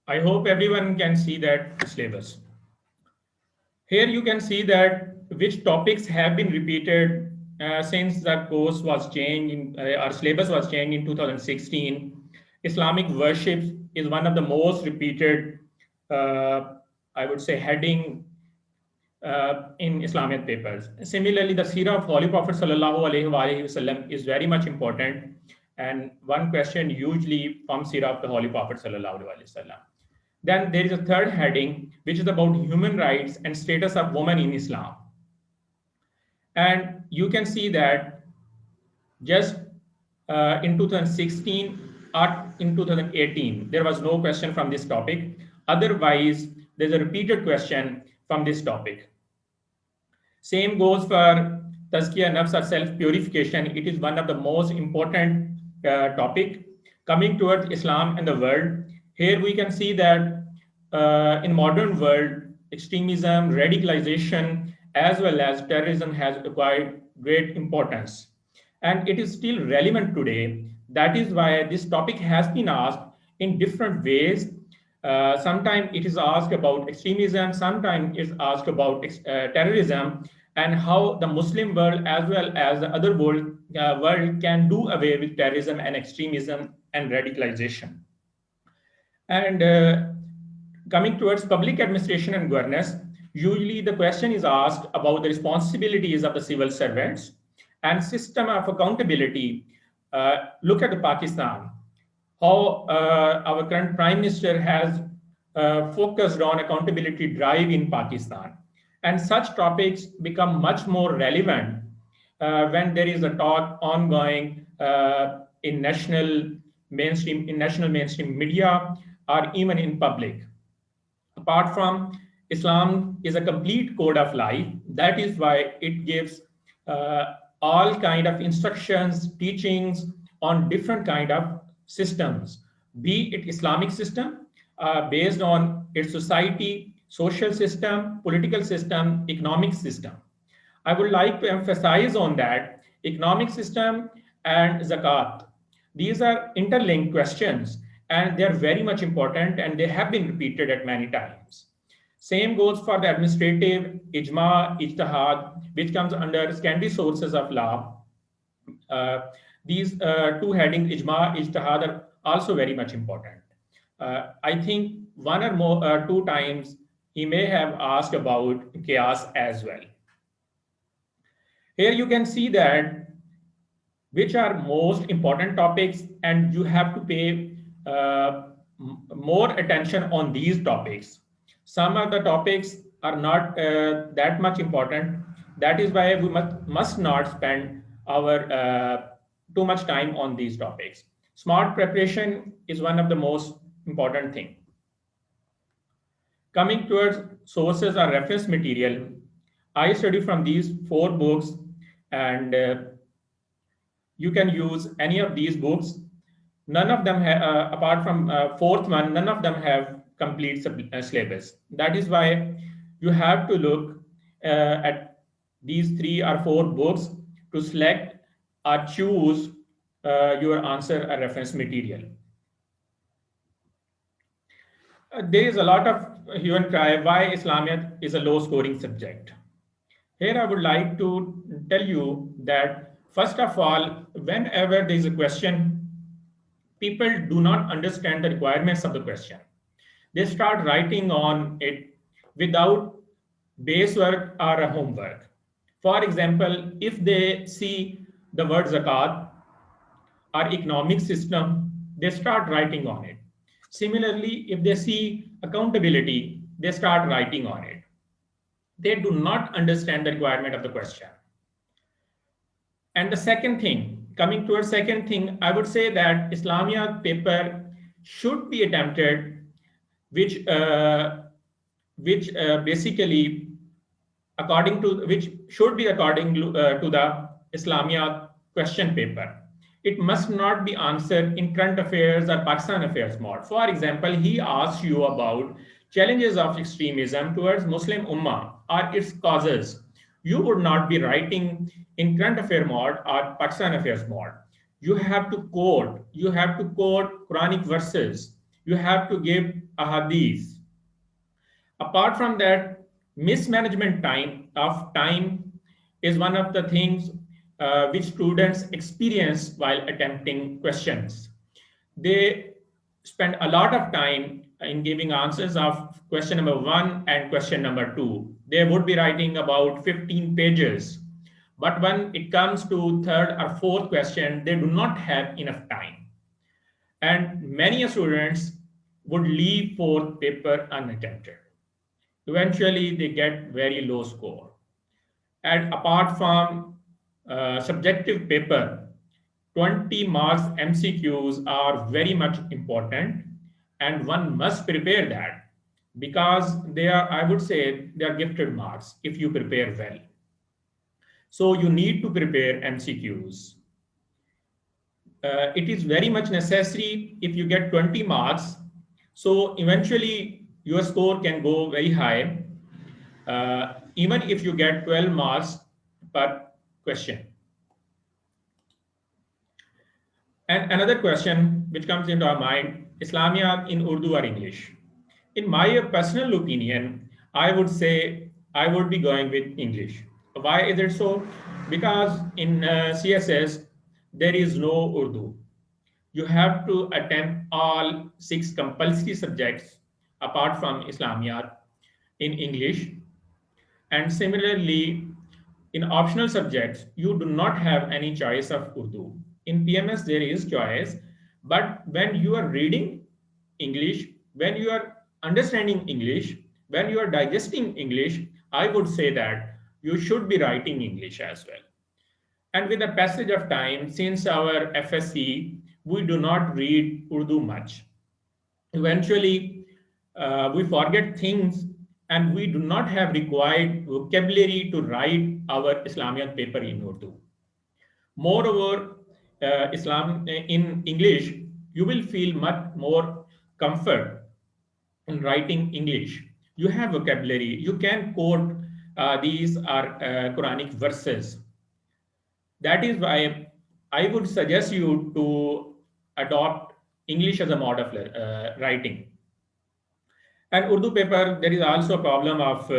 I hope everyone can see that syllabus. Here you can see that which topics have been repeated since the course was changed, our syllabus was changed in 2016. Islamic worship is one of the most repeated, I would say, heading in Islamic papers. Similarly, the Seerah of Holy Prophet Sallallahu Alaihi Wasallam is very much important, and one question usually from Seerah of the Holy Prophet Sallallahu Alaihi Wasallam. Then there is a third heading, which is about human rights and status of women in Islam. And you can see that just in 2016 or in 2018, there was no question from this topic. Otherwise, there's a repeated question from this topic. Same goes for Tazkiyah Nafs or self-purification. It is one of the most important topic coming towards Islam and the world. Here we can see that in modern world, extremism, radicalization, as well as terrorism has acquired great importance. And it is still relevant today. That is why this topic has been asked in different ways. Sometimes it is asked about extremism, sometimes it's asked about terrorism, and how the Muslim world as well as the other world can do away with terrorism and extremism and radicalization. And coming towards public administration and governance, usually the question is asked about the responsibilities of the civil servants and system of accountability. Look at the Pakistan, how our current prime minister has focused on accountability drive in Pakistan. And such topics become much more relevant when there is a talk ongoing in national mainstream media or even in public. Apart from Islam is a complete code of life, that is why it gives all kind of instructions, teachings on different kind of systems, be it Islamic system based on its society, social system, political system, economic system. I would like to emphasize on that economic system and zakat. These are interlinked questions and they're very much important and they have been repeated at many times. Same goes for the administrative, ijma, ijtihad, which comes under secondary sources of law. These two headings, ijma, ijtihad, are also very much important. I think one or more, two times he may have asked about qiyas as well. Here you can see that which are most important topics, and you have to pay more attention on these topics. Some of the topics are not that much important. That is why we must not spend our too much time on these topics. Smart preparation is one of the most important thing. Coming towards sources or reference material, I study from these 4 books, and you can use any of these books. None of them, apart from fourth one, none of them have complete syllabus. That is why you have to look at these 3 or 4 books to select or choose your answer or reference material. There is a lot of hue and cry why Islamiyat is a low scoring subject. Here I would like to tell you that first of all, whenever there is a question, people do not understand the requirements of the question. They start writing on it without base work or a homework. For example, if they see the word zakat or economic system, they start writing on it. Similarly, if they see accountability, they start writing on it. They do not understand the requirement of the question. And the second thing, coming to a second thing, I would say that Islamiyat paper should be attempted, which basically according to which should be according to the Islamiyat question paper. It must not be answered in current affairs or Pakistan affairs mode. For example, he asks you about challenges of extremism towards Muslim Ummah or its causes. You would not be writing in current affair mode or Pakistan affairs mode. You have to quote Quranic verses. You have to give ahadith. Apart from that, mismanagement of time is one of the things which students experience while attempting questions. They spend a lot of time in giving answers of question number 1 and question number 2. They would be writing about 15 pages. But when it comes to third or fourth question, they do not have enough time. And many students would leave fourth paper unattempted. Eventually, they get very low score. And apart from subjective paper, 20 marks MCQs are very much important, and one must prepare that because they are, I would say, they are gifted marks if you prepare well. So you need to prepare MCQs. It is very much necessary if you get 20 marks. So eventually your score can go very high, even if you get 12 marks per question. And another question which comes into our mind, Islamiyat in Urdu or English. In my personal opinion, I would say I would be going with English. Why is it so? Because in CSS, there is no Urdu. You have to attempt all 6 compulsory subjects apart from Islamiyat in English. And similarly, in optional subjects, you do not have any choice of Urdu. In PMS, there is choice, but when you are reading English, when you are understanding English, when you are digesting English, I would say that you should be writing English as well. And with the passage of time, since our FSC, we do not read Urdu much. Eventually, we forget things and we do not have required vocabulary to write our Islamiyat paper in Urdu. Moreover, Islam in English, you will feel much more comfort in writing English. You have vocabulary. You can quote these are Quranic verses. That is why I would suggest you to adopt English as a mode of writing. And Urdu paper, there is also a problem of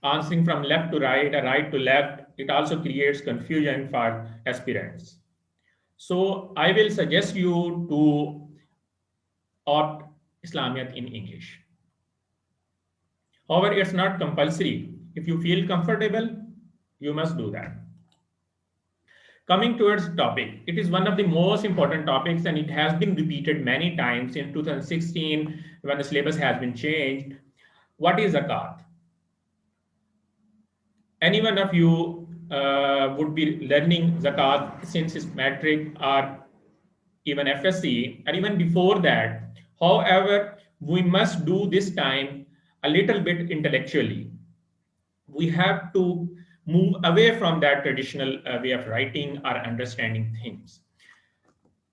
answering from left to right or right to left. It also creates confusion for aspirants. So I will suggest you to opt Islamiyat in English. However, it's not compulsory. If you feel comfortable, you must do that. Coming towards the topic, it is one of the most important topics and it has been repeated many times in 2016 when the syllabus has been changed. What is zakat? Any one of you would be learning zakat since it's matric or even FSC or even before that. However, we must do this time a little bit intellectually. We have to move away from that traditional way of writing or understanding things.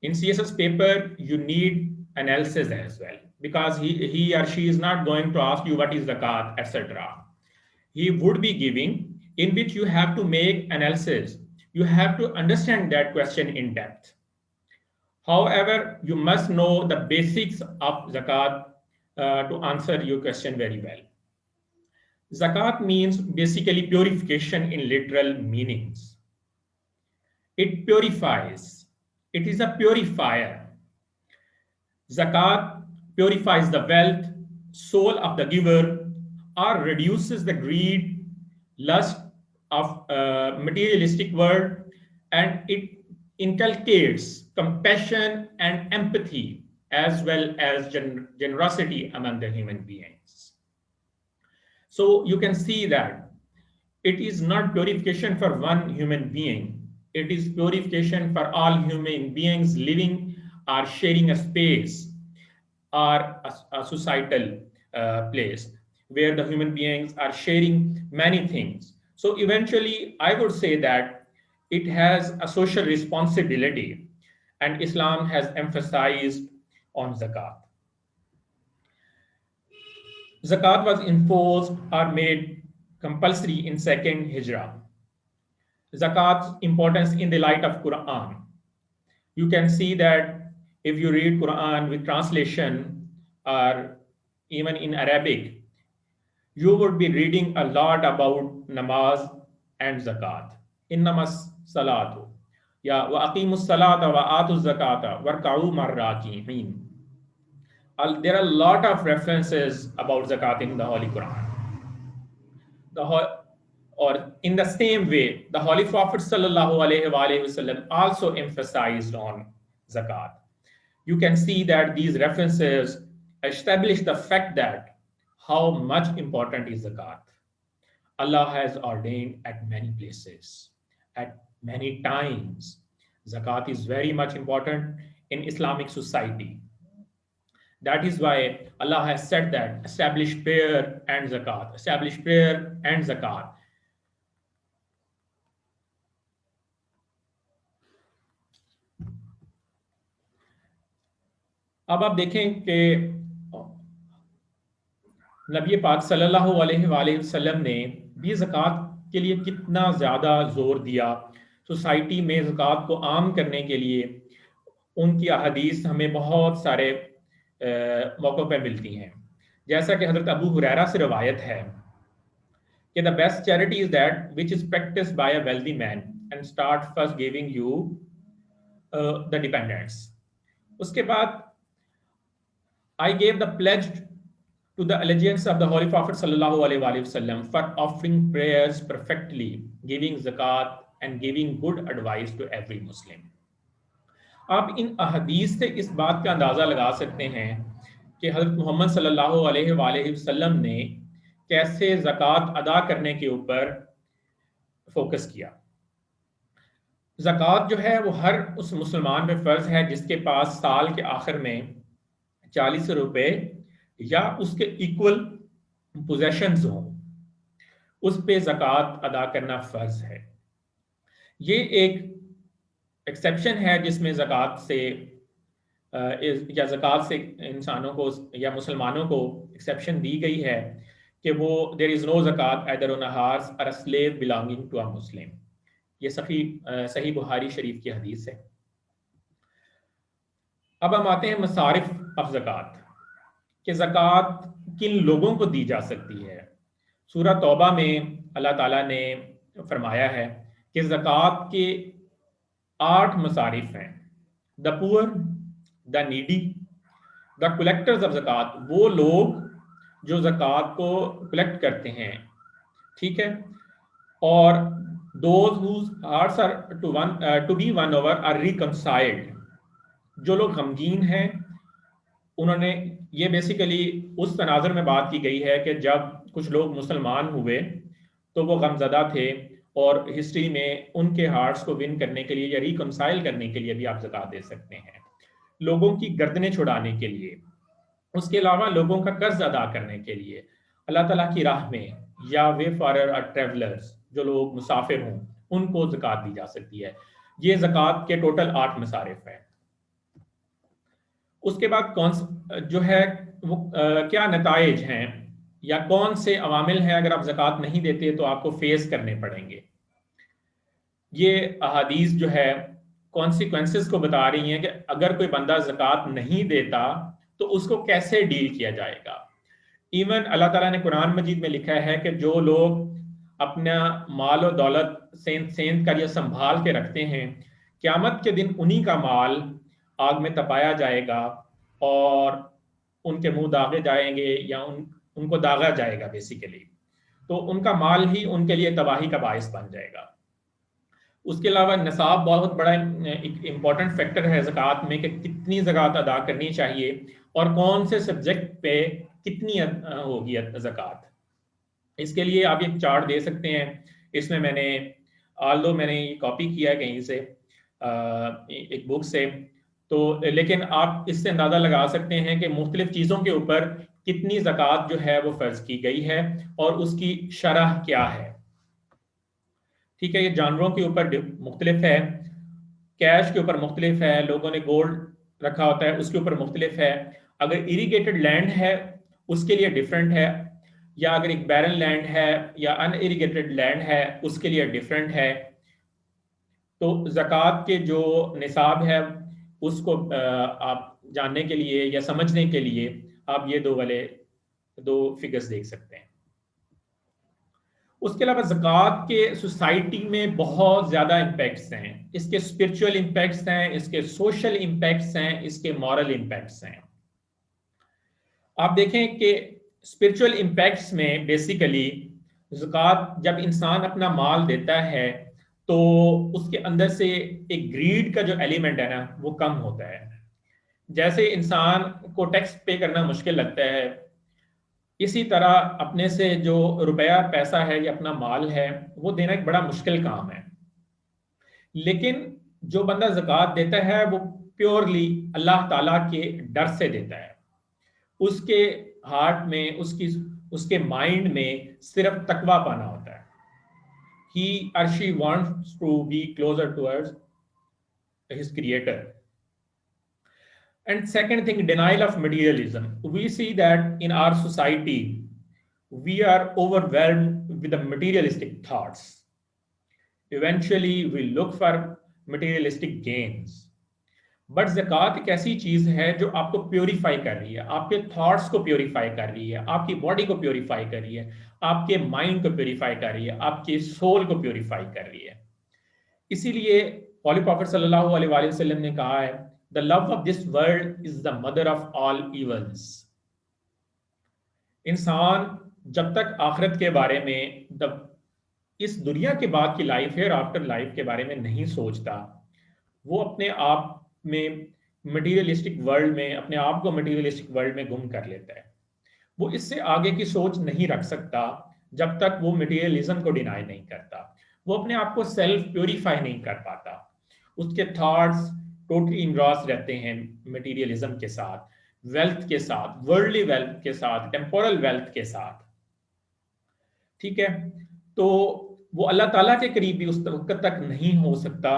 In CSS paper, you need analysis as well, because he or she is not going to ask you what is zakat, etc. He would be giving in which you have to make analysis. You have to understand that question in depth. However, you must know the basics of zakat to answer your question very well. Zakat means basically purification in literal meanings. It purifies. It is a purifier. Zakat purifies the wealth, soul of the giver, or reduces the greed, lust of a materialistic world, and it inculcates compassion and empathy as well as generosity among the human beings. So you can see that it is not purification for one human being. It is purification for all human beings living or sharing a space or a societal place where the human beings are sharing many things. So eventually, I would say that it has a social responsibility, and Islam has emphasized on zakat. Zakat was enforced or made compulsory in second Hijrah. Zakat's importance in the light of Quran. You can see that if you read Quran with translation or even in Arabic, you would be reading a lot about namaz and zakat. Innamas salatu. Ya wa aqimus salata wa atu zakata warka'u marraki'in. There are a lot of references about zakat in the Holy Quran. Or in the same way, the Holy Prophet sallallahu alaihi wasallam also emphasized on zakat. You can see that these references establish the fact that how much important is zakat. Allah has ordained at many places, at many times. Zakat is very much important in Islamic society. That is why Allah has said that establish prayer and zakat, establish prayer and zakat. अब आप देखें कि नबी पाक सल्लल्लाहु अलैहि वसल्लम ने भी ज़कात के लिए कितना ज़्यादा जोर दिया। सोसाइटी में ज़कात को आम करने के लिए उनकी अहदीस हमें बहुत सारे मौक़ों पर मिलती हैं। जैसा कि हज़रत अबू हुरैरा से रवायत है कि the best charity is that which is practised by a wealthy man and start first giving you the dependents. उसके बाद I gave the pledge to the allegiance of the Holy Prophet sallallahu alaihi wasallam for offering prayers perfectly, giving zakat and giving good advice to every Muslim. आप इन अहदीस से इस बात का अंदाज़ा लगा सकते हैं कि हज़रत मोहम्मद सल्लल्लाहु अलैहि वसल्लम ने कैसे ज़कात अदा करने के ऊपर फोकस किया। ज़कात जो है वो हर उस मुसलमान पे फ़र्ज़ है जिसके पास साल के आखिर में 40 रुपए या उसके इक्वल पोजेशंस हों, उस पे ज़कात अदा करना फ़र्ज़ है। ये एक एक्सेप्शन है जिसमें ज़कात से या ज़कात से इंसानों को या मुसलमानों को एक्सेप्शन दी गई है कि वो there is no zakat either on a horse और a slave belonging to a Muslim. ये सही बुखारी शरीफ की हदीस है। अब हम आते हैं मसारिफ ऑफ ज़कात कि ज़कात किन लोगों को दी जा सकती है। सूरह तौबा में अल्लाह ताला ने फरमाया है कि ज़कात के 8 मसारिफ हैं। The poor, the needy, the collectors of zakat, वो लोग जो ज़कात को कलेक्ट करते हैं, ठीक है, और those whose hearts are to be won over or reconciled, जो लोग गमगीन हैं। उन्होंने ये बेसिकली उस तनाज़ुर में बात की गई है कि जब कुछ लोग मुसलमान हुए तो वो गमज़दा थे और हिस्ट्री में उनके हार्ट्स को विन करने के लिए या रिकंसाइल करने के लिए भी आप ज़कात दे सकते हैं। लोगों की गर्दनें छुड़ाने के लिए, उसके अलावा लोगों का कर्ज अदा करने के लिए, अल्लाह ताला की राह में, या वे फॉरर और ट्रेवलर्स, जो लोग मुसाफिर हों, उनको ज़कात दी जा सकती है। ये ज़कात के टोटल 8 मसारिफ हैं। उसके बाद कौन जो है वो क्या नताइज हैं या कौन से अवामिल हैं अगर आप ज़कात नहीं देते तो आपको फेस करने पड़ेंगे। ये अहादीस जो है कॉन्सिक्वेंसेस को बता रही हैं कि अगर कोई बंदा ज़कात नहीं देता तो उसको कैसे डील किया जाएगा। इवन अल्लाह ताला ने कुरान मजीद में लिखा है कि जो लोग अपना माल और दौलत सेंध कर या संभाल के रखते हैं, क़यामत के दिन उन्हीं का माल आग में तपाया जाएगा और उनके मुंह दागे जाएंगे या उनको दागा जाएगा बेसिकली, तो उनका माल ही उनके लिए तबाही का बायस बन जाएगा। उसके अलावा नसाब बहुत बड़ा एक इम्पॉर्टेंट फैक्टर है ज़कात में कि कितनी ज़कात अदा करनी चाहिए और कौन से सब्जेक्ट पे कितनी होगी ज़कात। इसके लिए आप एक चार्ट दे सकते हैं। इसमें मैंने कॉपी किया है कहीं से एक बुक से, तो लेकिन आप इससे अंदाज़ा लगा सकते हैं कि मुख्तलिफ चीज़ों के ऊपर कितनी ज़कात जो है वो फ़र्ज़ की गई है और उसकी शरह क्या है। ठीक है, ये जानवरों के ऊपर मुख्तलिफ है, कैश के ऊपर मुख्तलिफ है, लोगों ने गोल्ड रखा होता है उसके ऊपर मुख्तलिफ है, अगर इरीगेटेड लैंड है उसके लिए डिफरेंट है, या अगर एक बैरन लैंड है या अनइरीगेटेड लैंड है उसके लिए डिफरेंट है। तो ज़कात के जो निसाब है उसको आप जानने के लिए या समझने के लिए आप ये दो वाले दो फिगर्स देख सकते हैं। उसके अलावा ज़कात के सोसाइटी में बहुत ज़्यादा इम्पैक्ट्स हैं। इसके स्पिरिचुअल इम्पैक्ट्स हैं, इसके सोशल इम्पैक्ट्स हैं, इसके मॉरल इम्पैक्ट्स हैं। आप देखें कि स्पिरिचुअल इम्पैक्ट्स में बेसिकली ज़कात, जब इंसान अपना माल देता है तो उसके अंदर से एक ग्रीड का जो एलिमेंट है ना, वो कम होता है। जैसे इंसान को टैक्स पे करना मुश्किल लगता है, इसी तरह अपने से जो रुपया पैसा है या अपना माल है वो देना एक बड़ा मुश्किल काम है। लेकिन जो बंदा ज़कात देता है वो प्योरली अल्लाह ताला के डर से देता है। उसके हार्ट में, उसके माइंड में सिर्फ तकवा पाना होता है। ही और she wants to be closer towards his creator. And second thing, denial of materialism. We see that in our society, we are overwhelmed with the materialistic thoughts. Eventually, we look for materialistic gains. But ज़कात एक ऐसी चीज है जो आपको purify कर रही है, आपके थॉट्स को प्योरीफाई कर रही है, आपकी बॉडी को प्योरीफाई कर रही है, आपके माइंड को प्योरीफाई कर रही है, आपके सोल को प्योरीफाई कर रही है। इसीलिए हॉली प्रॉफेट सल्लल्लाहु अलैहि वसल्लम ने कहा है, the love of this world is the mother of all evils. इंसान जब तक आखिरत के बारे में, इस दुनिया के बाद की लाइफ है और आफ्टर लाइफ के बारे में नहीं सोचता, वो अपने आप में मटीरियलिस्टिक वर्ल्ड में, अपने आप को मटीरियलिस्टिक वर्ल्ड में गुम कर लेता है। वो इससे आगे की सोच नहीं रख सकता जब तक वो मटीरियलिज्म को डिनाई नहीं करता। वो अपने आप को सेल्फ प्योरीफाई नहीं कर पाता। उसके थॉट्स टोटली इनग्रॉस रहते हैं मटीरियलिज्म के साथ, वेल्थ के साथ, वर्ल्डली वेल्थ के साथ, टेम्पोरल वेल्थ के साथ। ठीक है, तो वो अल्लाह ताला के करीब भी उस वक्त तक नहीं हो सकता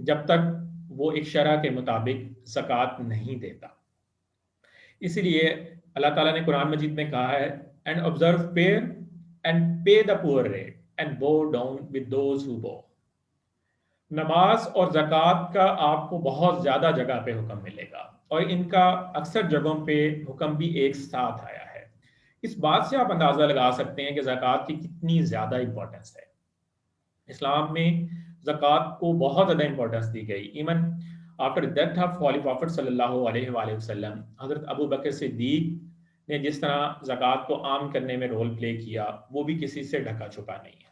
जब तक वो एक शरा के मुताबिक ज़कात नहीं देता। इसलिए अल्लाह ताला ने कुरान मजीद में कहा है, एंड ऑब्जर्व पेयर एंड पे द पुअर रेट एंड बो डाउन विद दोज हु बो। नमाज और ज़कात का आपको बहुत ज्यादा जगह पे हुक्म मिलेगा और इनका अक्सर जगहों पे हुक्म भी एक साथ आया है। इस बात से आप अंदाजा लगा सकते हैं कि ज़कात की कितनी ज्यादा इंपॉर्टेंस है। इस्लाम में ज़कात को बहुत ज़्यादा इंपॉर्टेंस दी गई। Even after death of holy prophet सल्लल्लाहु अलैहि वसल्लम, हज़रत अबू बकर सिद्दीक ने जिस तरह ज़कात को आम करने में रोल प्ले किया, वो भी किसी से ढका छुपा नहीं है।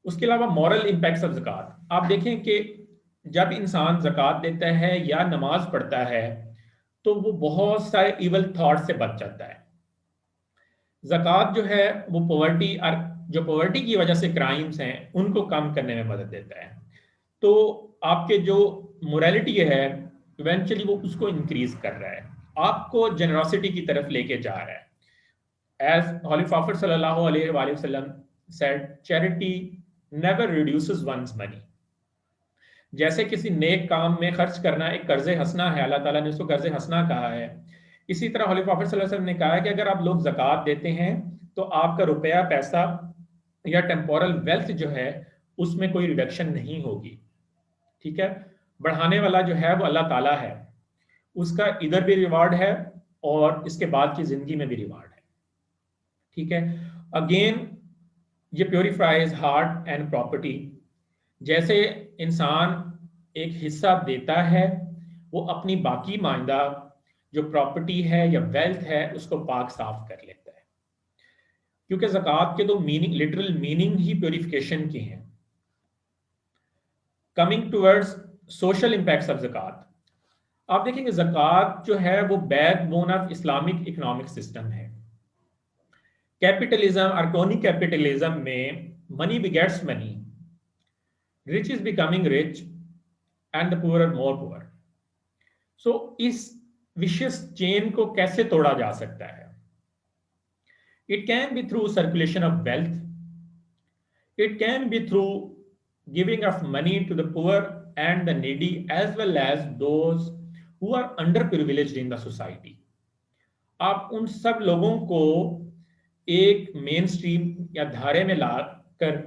उसके अलावा मॉरल इम्पैक्ट्स ऑफ ज़कात, आप देखें कि जब इंसान ज़कात देता है या नमाज पढ़ता है तो वो बहुत सारे इवल थॉट से बच जाता है। ज़कात जो है वो पॉवर्टी, और जो पॉवर्टी की वजह से क्राइम्स हैं उनको कम करने में मदद देता है। तो आपके जो मोरालिटी है इवेंचुअली वो उसको इंक्रीज कर रहा है, आपको जेनरोसिटी की तरफ लेके जा रहा है। एज हॉली प्रॉफेट सल्लल्लाहु अलैहि वसल्लम said, charity never reduces one's money. जैसे किसी नेक काम में खर्च करना एक कर्जे हंसना है, अल्लाह ताला ने उसको कर्जे हंसना कहा है, इसी तरह हॉली प्रॉफेट सल्लल्लाहु अलैहि वसल्लम ने कहा है कि अगर आप लोग ज़कात देते हैं तो आपका रुपया पैसा या टेम्पोरल वेल्थ जो है उसमें कोई रिडक्शन नहीं होगी। ठीक है, बढ़ाने वाला जो है वो अल्लाह ताला है, उसका इधर भी रिवार्ड है और इसके बाद की जिंदगी में भी रिवार्ड है। ठीक है, अगेन ये प्योरीफाइज हार्ट एंड प्रॉपर्टी। जैसे इंसान एक हिस्सा देता है, वो अपनी बाकी माइंदा जो प्रॉपर्टी है या वेल्थ है उसको पाक साफ कर लेता है, क्योंकि ज़कात के तो मीनिंग, लिटरल मीनिंग ही प्योरिफिकेशन की हैं। Coming towards social impacts of zakat, आप देखेंगे ज़कात जो है वो backbone of Islamic economic system है। कैपिटलिज्म और क्रोनी कैपिटलिज्म में money begets money, rich is becoming rich and the poor are more poor. So इस विशियस चेन को कैसे तोड़ा जा सकता है? It can be through circulation of wealth, it can be through giving of money to the poor and the needy as well as those who are underprivileged in the society. आप उन सब लोगों को एक मेन स्ट्रीम या धारे में लाकर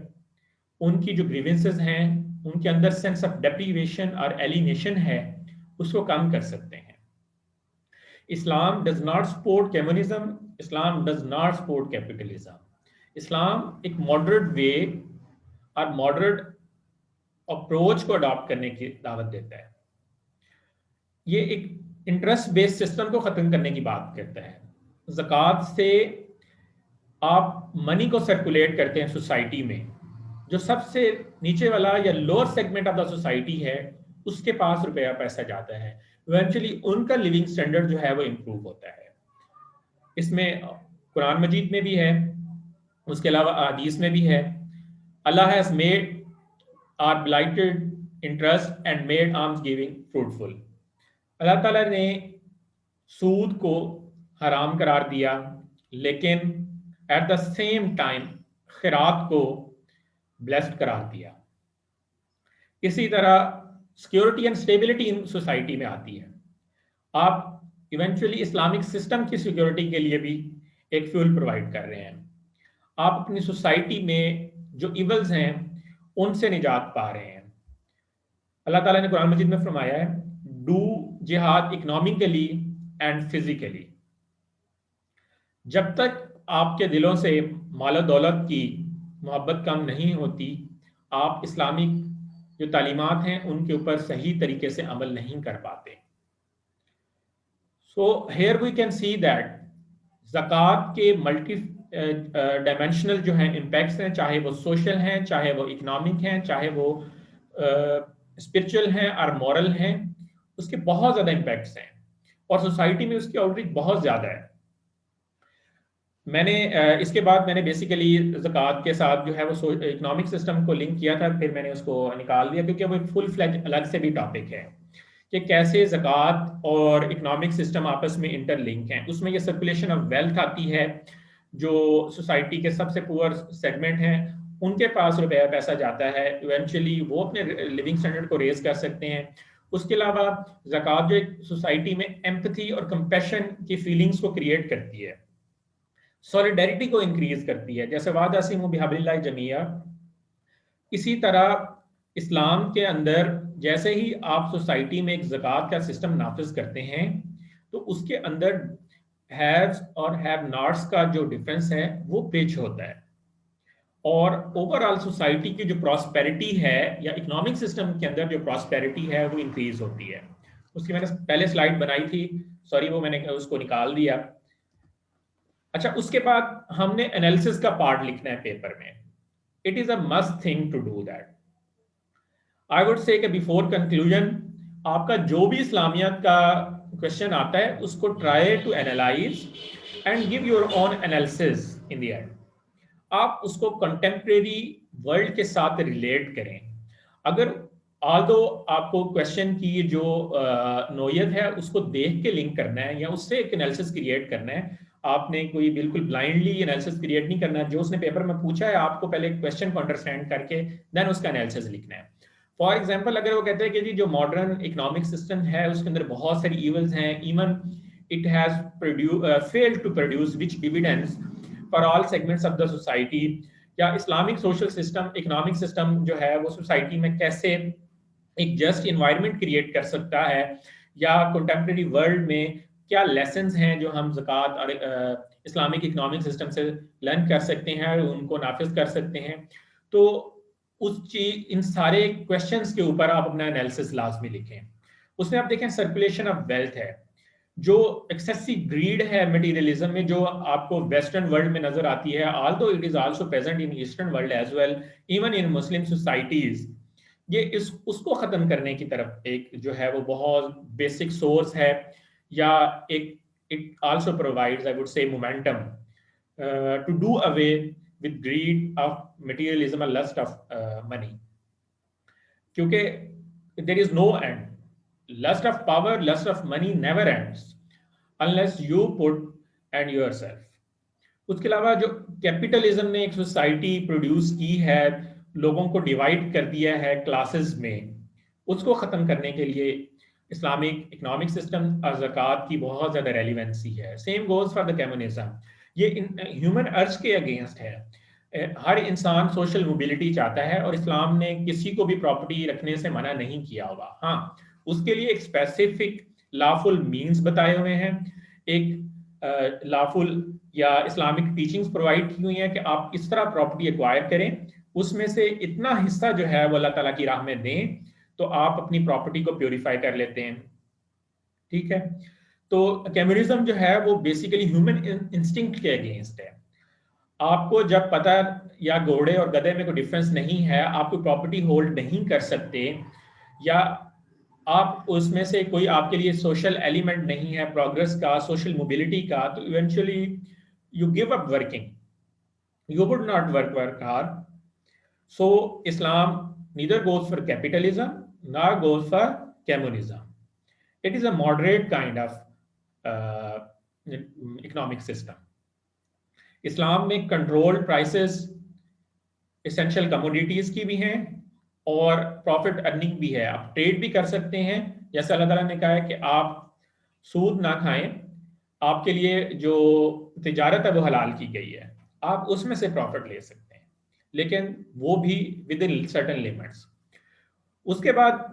उनकी जो ग्रीवेंसेस हैं, उनके अंदर सेंस ऑफ डेप्रीवेशन और एलिनेशन है, उसको कम कर सकते हैं। Islam does not support communism. Islam does not support capitalism. इस्लाम एक मॉडरेट वे और मॉडरेट अप्रोच को अडॉप्ट करने की दावत देता है। ये एक इंटरेस्ट बेस्ड सिस्टम को खत्म करने की बात करता है। ज़कात से आप मनी को सर्कुलेट करते हैं सोसाइटी में, जो सबसे नीचे वाला या lower segment of the society है उसके पास रुपया पैसा जाता है, इवेंचुअली उनका लिविंग स्टैंडर्ड जो है वो इम्प्रूव होता है। इसमें कुरान मजीद में भी है, उसके अलावा हदीस में भी है। Allah has made or blighted interest and made alms giving fruitful. Allah ताला ने सूद को हराम करार दिया, लेकिन एट द सेम टाइम खैरात को ब्लेस्ड करार दिया। इसी तरह security and stability in society में आती है। आप इवेंचुअली इस्लामिक सिस्टम की सिक्योरिटी के लिए भी एक फ्यूल प्रोवाइड कर रहे हैं। आप अपनी सोसाइटी में जो इवल्स हैं उनसे निजात पा रहे हैं। अल्लाह ताला ने कुरान मजीद में फरमाया है, डू जिहाद इकोनॉमिकली एंड फिजिकली। जब तक आपके दिलों से माल दौलत की मोहब्बत कम नहीं होती, आप इस्लामिक जो तालीमात हैं उनके ऊपर सही तरीके से अमल नहीं कर पाते। So here we can see that zakat के मल्टी डायमेंशनल जो हैं इम्पैक्ट्स हैं, चाहे वो सोशल हैं, चाहे वो इकोनॉमिक हैं, चाहे वो स्पिरिचुअल हैं और मॉरल हैं, उसके बहुत ज़्यादा इम्पैक्ट्स हैं और सोसाइटी में उसकी आउटरीच बहुत ज़्यादा है। मैंने इसके बाद मैंने बेसिकली ज़कात के साथ जो है वो इकोनॉमिक सिस्टम को लिंक किया था, फिर मैंने उसको निकाल दिया क्योंकि वो फुल फ्लैज अलग से भी टॉपिक है कि कैसे ज़कात और इकोनॉमिक सिस्टम आपस में इंटरलिंक हैं। उसमें ये सर्कुलेशन ऑफ वेल्थ आती है, जो सोसाइटी के सबसे पुअर सेगमेंट हैं उनके पास रुपया पैसा जाता है, इवेंचुअली वो अपने लिविंग स्टैंडर्ड को रेज कर सकते हैं। उसके अलावा ज़कात जो एक सोसाइटी में एम्पैथी और कंपैशन की फीलिंग्स को क्रिएट करती है, सॉलिडेरिटी को इंक्रीज करती है, जैसे वादासिमु बिहब्लिल्लाहि जमीआ। इसी तरह इस्लाम के अंदर जैसे ही आप सोसाइटी में एक ज़कात का सिस्टम नाफिज करते हैं तो उसके अंदर हैव्स और हैव नॉट्स का जो डिफरेंस है वो ब्रिज होता है और ओवरऑल सोसाइटी की जो प्रॉस्पेरिटी है या इकोनॉमिक सिस्टम के अंदर जो प्रॉस्पेरिटी है वो इंक्रीज होती है। उसकी मैंने पहले स्लाइड बनाई थी, सॉरी वो मैंने उसको निकाल दिया। अच्छा, उसके बाद हमने एनालिसिस का पार्ट लिखना है पेपर में। It is a must thing to do that. I would say कि बिफोर कंक्लूजन आपका जो भी इस्लामियत का क्वेश्चन आता है उसको try to analyse and give your own analysis in the end. आप उसको कंटेम्प्रेरी वर्ल्ड के साथ रिलेट करें। अगर ऑल्दो आपको क्वेश्चन की जो नोयत है उसको देख के लिंक करना है या उससे एक एनालिसिस क्रिएट करना है, आपने कोई बिल्कुल ब्लाइंडली एनालिसिस क्रिएट नहीं करना है। जो उसने पेपर में पूछा है आपको पहले क्वेश्चन को अंडरस्टैंड करके देन उसका एनालिसिस लिखना है। फॉर एग्जांपल, अगर वो कहते हैं कि जी जो मॉडर्न इकोनॉमिक सिस्टम है उसके अंदर बहुत सारी इवल्स हैं, even it has failed to produce rich dividends for all segments of the society, या Islamic social system economic system जो है वो सोसाइटी में कैसे एक जस्ट इन्वायरमेंट क्रिएट कर सकता है, या कंटेम्प्रेरी वर्ल्ड में क्या लेसन्स हैं जो हम ज़कात और इस्लामिक इकोनॉमिक सिस्टम से लर्न कर सकते हैं और उनको नाफिज कर सकते हैं। तो उस चीज इन सारे क्वेश्चंस के ऊपर आप अपना एनालिसिस लाजमी लिखें। उसमें आप देखें सर्कुलेशन ऑफ वेल्थ है, जो एक्सेसिव ग्रीड है मटेरियलिज्म में जो आपको वेस्टर्न वर्ल्ड में नजर आती है, although it is also present in eastern world as well, even in Muslim societies. ये इस उसको खत्म करने की तरफ एक जो है वो बहुत बेसिक सोर्स है, या एक it also provides I would say momentum to do away with greed of materialism and lust of money, क्योंकि there is no end. Lust of power, lust of money never ends unless you put and yourself. उसके अलावा जो capitalism ने एक society produce की है, लोगों को डिवाइड कर दिया है क्लासेस में, उसको खत्म करने के लिए इस्लामिक इकोनॉमिक सिस्टम और ज़कात की बहुत ज्यादा रेलिवेंसी है। Same goes for the communism. ये ह्यूमन अर्ज के अगेंस्ट है। हर इंसान सोशल मोबिलिटी चाहता है और इस्लाम ने किसी को भी प्रॉपर्टी रखने से मना नहीं किया होगा। हाँ, उसके लिए एक स्पेसिफिक लॉफुल मीन्स बताए हुए हैं, एक लॉफुल या इस्लामिक टीचिंग्स प्रोवाइड की हुई हैं कि आप इस तरह प्रॉपर्टी एक्वायर करें, उसमें से इतना हिस्सा जो है वो अल्लाह ताला की राह में दें, तो आप अपनी प्रॉपर्टी को प्योरीफाई कर लेते हैं। ठीक है, तो कम्युनिज्म जो है वो बेसिकली ह्यूमन इंस्टिंक्ट के अगेंस्ट है। आपको जब पता या घोड़े और गधे में कोई डिफरेंस नहीं है, आप कोई प्रॉपर्टी होल्ड नहीं कर सकते, या आप उसमें से कोई आपके लिए सोशल एलिमेंट नहीं है प्रोग्रेस का, सोशल मोबिलिटी का, तो eventually you give up working, you would not work hard. So Islam neither goes for capitalism nor goes for communism. It is a moderate kind of economic system. इस्लाम में controlled prices essential commodities की भी हैं और profit earning भी है। आप trade भी कर सकते हैं, जैसे अल्लाह ताला ने कहा है कि आप सूद ना खाएं, आपके लिए जो तिजारत है वो हलाल की गई है, आप उसमें से प्रॉफिट ले सकते हैं, लेकिन वो भी विद इन सर्टेन लिमिट्स। उसके बाद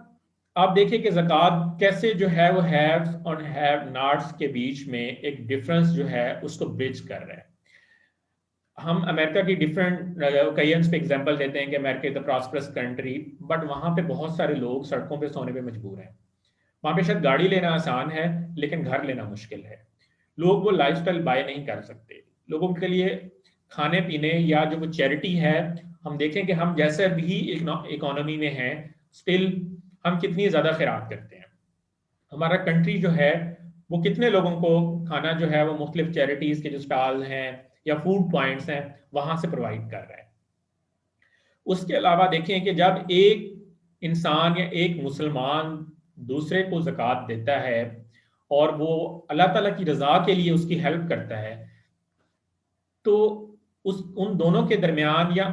आप देखिए कि ज़कात कैसे जो है वो हैव्स और हैव नॉट्स के बीच में एक डिफरेंस जो है उसको ब्रिज कर रहा है। हम अमेरिका की डिफरेंट ओकेजन्स पे एग्जांपल देते हैं कि America is the prosperous country, but वहाँ पे बहुत सारे लोग सड़कों पे सोने पे मजबूर हैं। वहाँ पे शायद गाड़ी लेना आसान है लेकिन घर लेना मुश्किल है। लोग वो लाइफस्टाइल बाय नहीं कर सकते। लोगों के लिए खाने पीने या जो वो चैरिटी है, हम देखें कि हम जैसे भी इकोनॉमी में हैं, स्टिल हम कितनी ज़्यादा खैरात करते हैं। हमारा कंट्री जो है वो कितने लोगों को खाना जो है वो मुख्तलिफ चैरिटीज़ के जो स्टॉल हैं या फूड पॉइंट्स हैं वहाँ से प्रोवाइड कर रहा है। उसके अलावा देखें कि जब एक इंसान या एक मुसलमान दूसरे को ज़कात देता है और वो अल्लाह ताला की रज़ा के लिए उसकी हेल्प करता है, तो उन दोनों के दरमियान या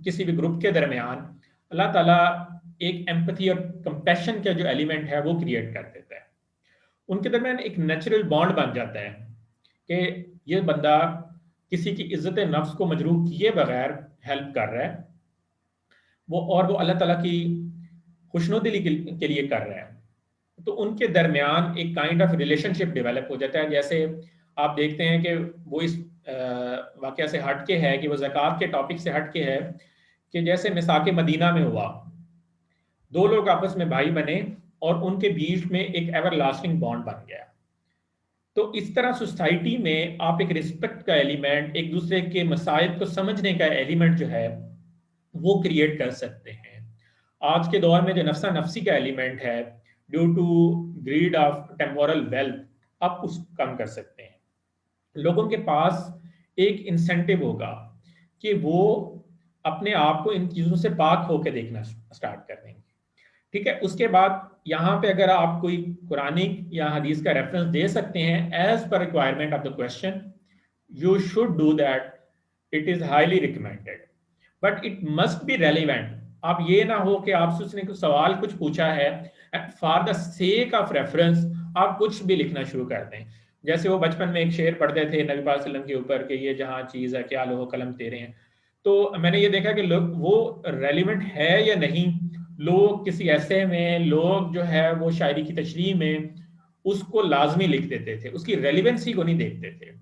किसी भी ग्रुप के दरमियान अल्लाह ताला एक एम्पैथी और कंपैशन का जो एलिमेंट है वो क्रिएट कर देता है। उनके दरमियान एक नेचुरल बॉन्ड बन जाता है कि ये बंदा किसी की इज्जत नफ्स को मजरूह किए बगैर हेल्प कर रहा है, वो अल्लाह ताला की खुशनुदिली के लिए कर रहा है। तो उनके दरमियान एक काइंड ऑफ रिलेशनशिप डेवलप हो जाता है। जैसे आप देखते हैं कि वो इस वाकया से हट के है कि वो ज़कात के टॉपिक से हट के है कि जैसे मिसाक मदीना में हुआ, दो लोग आपस में भाई बने और उनके बीच में एक एवरलास्टिंग बॉन्ड बन गया। तो इस तरह सोसाइटी में आप एक रिस्पेक्ट का एलिमेंट, एक दूसरे के मसाइब को समझने का एलिमेंट जो है वो क्रिएट कर सकते हैं। आज के दौर में जो नफ्सा नफ्सी का एलिमेंट है due to greed of temporal wealth, आप उसको कम कर सकते हैं। लोगों के पास एक इंसेंटिव होगा कि वो अपने आप को इन चीज़ों से पाक होकर देखना स्टार्ट कर देंगे। ठीक है, उसके बाद यहाँ पे अगर आप कोई कुरानिक या हदीस का रेफरेंस दे सकते हैं as per requirement of the question, you should do that, it is highly recommended, but it must be relevant. आप ये ना हो कि आपसे उसने कुछ सवाल कुछ पूछा है for the sake of reference आप कुछ भी लिखना शुरू कर दें। जैसे वो बचपन में एक शेर पढ़ते थे नबी पाक सल्लल्लाहु अलैहि वसल्लम के ऊपर कि ये जहाँ चीज़ है क्या लोहो कलम तेरे हैं। तो मैंने ये देखा कि लोग वो रेलिवेंट है या नहीं, लोग किसी ऐसे में लोग जो है वो शायरी की तशरीह में उसको लाजमी लिख देते थे, उसकी रेलिवेंसी को नहीं देखते थे।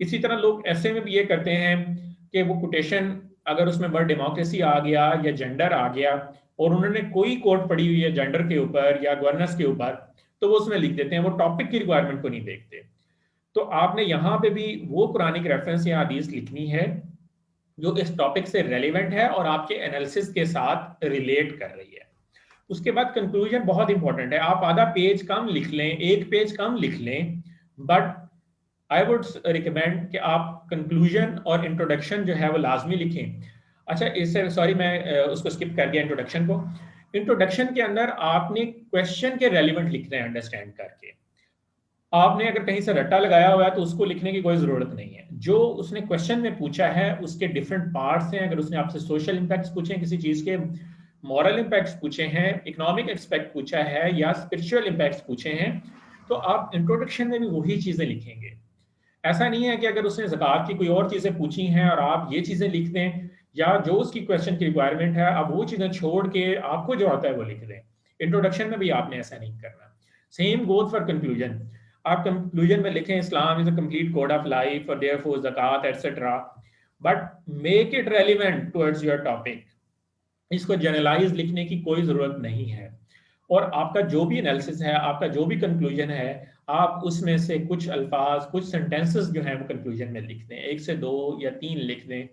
इसी तरह लोग ऐसे में भी ये करते हैं कि वो कोटेशन अगर उसमें वर्ड डेमोक्रेसी आ गया या जेंडर आ गया और उन्होंने कोई कोट पढ़ी हुई है जेंडर के ऊपर या गवर्नेंस के ऊपर, तो वो उसमें लिख देते हैं, वो टॉपिक की रिक्वायरमेंट को नहीं देखते। तो आपने यहाँ पे भी वो कुरानिक रेफरेंस या हदीस लिखनी है जो इस टॉपिक से रेलिवेंट है और आपके एनालिसिस के साथ रिलेट कर रही है। उसके बाद कंक्लूजन बहुत इंपॉर्टेंट है। आप आधा पेज कम लिख लें, एक पेज कम लिख लें, बट आई वुड रिकमेंड कि आप कंक्लूजन और इंट्रोडक्शन जो है वो लाजमी लिखें। अच्छा, इससे सॉरी मैं उसको स्किप कर गया इंट्रोडक्शन को। इंट्रोडक्शन के अंदर आपने क्वेश्चन के रेलिवेंट लिखना है अंडरस्टैंड करके। आपने अगर कहीं से रट्टा लगाया हुआ है तो उसको लिखने की कोई जरूरत नहीं है। जो उसने क्वेश्चन में पूछा है उसके डिफरेंट पार्ट्स हैं। अगर उसने आपसे सोशल इंपैक्ट्स पूछे हैं किसी चीज के, मॉरल इंपैक्ट्स पूछे हैं, इकोनॉमिक एक्सपेक्ट पूछा है या स्पिरिचुअल इंपैक्ट्स पूछे हैं, तो आप इंट्रोडक्शन में भी वही चीजें लिखेंगे। ऐसा नहीं है कि अगर उसने ज़कात की कोई और चीजें पूछी हैं और आप ये चीजें लिख दें, या जो उसकी क्वेश्चन की रिक्वायरमेंट है आप वो चीजें छोड़ के आपको जो आता है वो लिख दें। इंट्रोडक्शन में भी आपने ऐसा नहीं करना। Same goes for conclusion. आप कंक्लूजन में लिखें Islam is a complete code of life और therefore zakat et cetera, but make it relevant towards your topic. इसको जनरलाइज लिखने की कोई जरूरत नहीं है। और आपका जो भी एनालिसिस है, आपका जो भी कंक्लूजन है, आप उसमें से कुछ अल्फाज, कुछ सेंटेंसेस जो है वो कंक्लूजन में लिख दें, 1 से 2 या 3 लिख दें,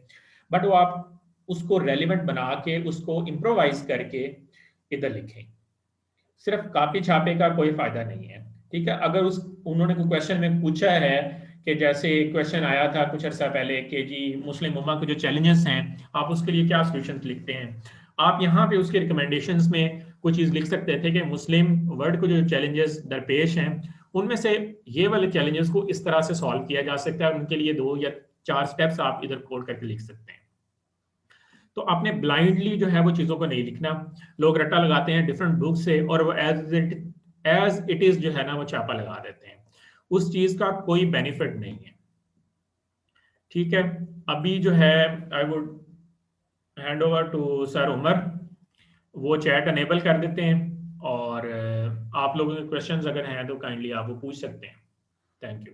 बट वो आप उसको रेलिवेंट बना के उसको इम्प्रोवाइज करके इधर लिखें। सिर्फ कॉपी छापे का कोई फायदा नहीं है। ठीक है, अगर उस उन्होंने कोई क्वेश्चन में पूछा है कि जैसे क्वेश्चन आया था कुछ अर्सा पहले कि जी मुस्लिम उम्मा के जो चैलेंजेस हैं आप उसके लिए क्या सॉल्यूशंस लिखते हैं, आप यहाँ पे उसके रिकमेंडेशंस में कुछ चीज़ लिख सकते थे कि मुस्लिम वर्ल्ड को जो चैलेंजेस दरपेश हैं उनमें से ये वाले चैलेंजेस को इस तरह से सॉल्व किया जा सकता है, उनके लिए 2 या 4 स्टेप्स आप इधर कोड करके लिख सकते हैं। तो आपने ब्लाइंडली जो है वो चीज़ों को नहीं लिखना। लोग रट्टा लगाते हैं डिफरेंट बुक से और वो एज इट इज जो है ना वो छापा लगा देते हैं, उस चीज़ का कोई बेनिफिट नहीं है। ठीक है, अभी जो है I would hand over to sir Umar, वो चैट अनेबल कर देते हैं और आप लोगों के क्वेश्चंस अगर हैं तो काइंडली आप वो पूछ सकते हैं। Thank you.